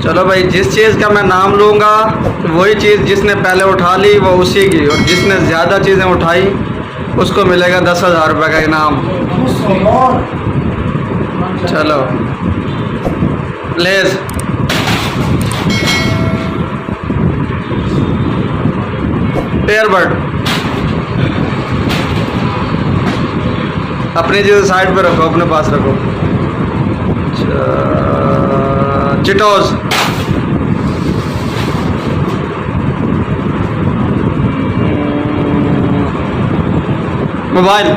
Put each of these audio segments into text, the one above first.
चलो भाई, जिस चीज़ का मैं नाम लूँगा वही चीज़ जिसने पहले उठा ली वो उसी की, और जिसने ज़्यादा चीज़ें उठाई उसको मिलेगा 10,000 रुपये का इनाम। चलो लेज, एयरबड, अपनी चीज़ साइड पे रखो, अपने पास रखो। चिटोज, मोबाइल,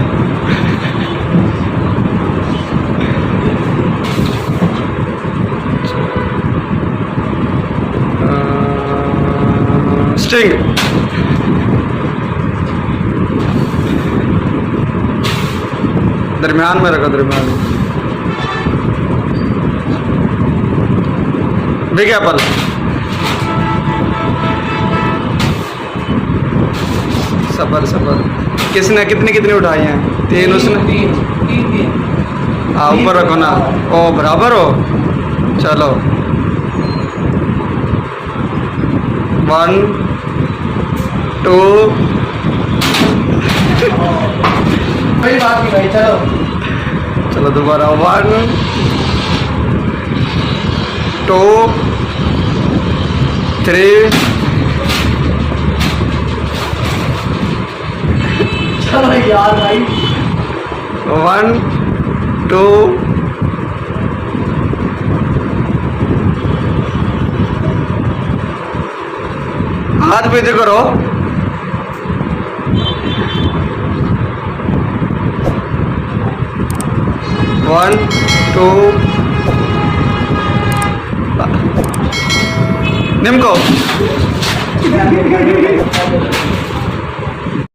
स्ट्रिंग, दरमियान में रखो, दरमियान में। बिग एप्पल, सबर सबर, किसने कितनी कितनी उठाई हैं? 3 उसने। हाँ ऊपर रखो ना, ओ बराबर हो। चलो 1 2 कोई बात नहीं भाई, चलो चलो दोबारा 1 2 3 चलो यार भाई, 1 2 हाथ पीछे करो। One two, nimko